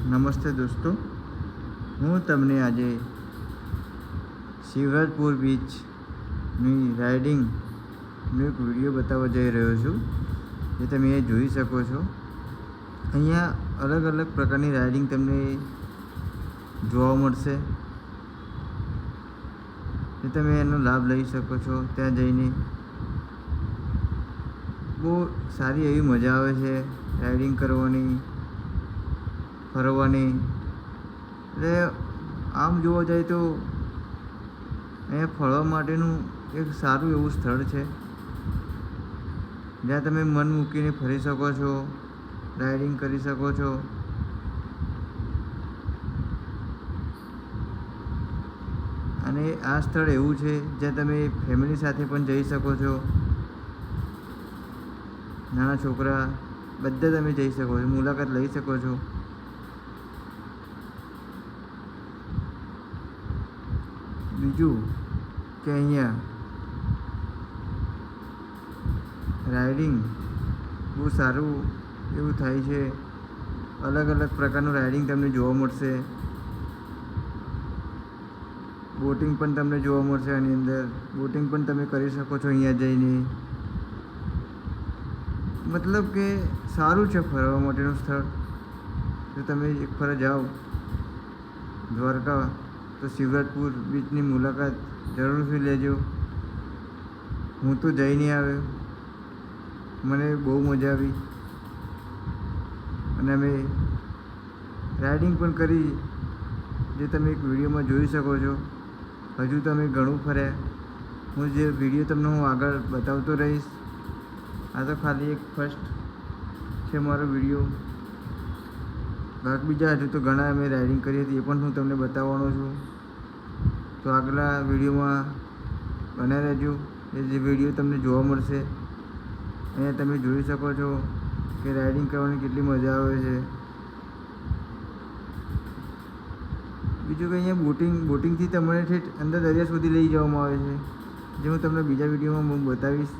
નમસ્તે દોસ્તો, હું તમને આજે શિવરાજપુર બીચની રાઇડિંગનો એક વિડીયો બતાવવા જઈ રહ્યો છું, જે તમે એ જોઈ શકો છો. અહીંયા અલગ અલગ પ્રકારની રાઇડિંગ તમને જોવા મળશે, જે તમે એનો લાભ લઈ શકો છો. ત્યાં જઈને બહુ સારી એવી મજા આવે છે રાઇડિંગ કરવાની, ફરવાની. એટલે આમ જોવા જાય તો અહીંયા ફરવા માટેનું એક સારું એવું સ્થળ છે, જ્યાં તમે મન મૂકીને ફરી શકો છો, રાઇડિંગ કરી શકો છો. અને આ સ્થળ એવું છે જ્યાં તમે ફેમિલી સાથે પણ જઈ શકો છો. નાના છોકરા બધા તમે જઈ શકો છો, મુલાકાત લઈ શકો છો. બીજું કે અહીંયા રાઇડિંગ બહુ સારું એવું થાય છે. અલગ અલગ પ્રકારનું રાઇડિંગ તમને જોવા મળશે. બોટિંગ પણ તમને જોવા મળશે. આની અંદર બોટિંગ પણ તમે કરી શકો છો અહીંયા જઈને. મતલબ કે સારું છે ફરવા માટેનું સ્થળ. જો તમે એક ફરવા જાઓ દ્વારકા, તો શિવરાજપુર બીચની મુલાકાત જરૂરથી લેજો. હું તો જઈને આવ્યો, મને બહુ મજા આવી. અને અમે રાઇડિંગ પણ કરી, જે તમે એક વિડીયોમાં જોઈ શકો છો. હજુ તમે ઘણું ફર્યા. હું જે વિડીયો તમને આગળ બતાવતો રહીશ. આ તો ખાલી એક ફર્સ્ટ છે મારો વિડીયો. બીજા હજુ તો ઘણા અમે રાઇડિંગ કરી હતી, એ પણ હું તમને બતાવવાનો છું. તો આગલા વિડીયોમાં બન્યા રહેજો. એ જે વિડીયો તમને જોવા મળશે. અહીંયા તમે જોઈ શકો છો કે રાઇડિંગ કરવાની કેટલી મજા આવે છે. બીજું કે અહીંયા બોટિંગથી તમને ઠેઠ અંદર દરિયા સુધી લઈ જવામાં આવે છે, જે હું તમને બીજા વિડીયોમાં બતાવીશ.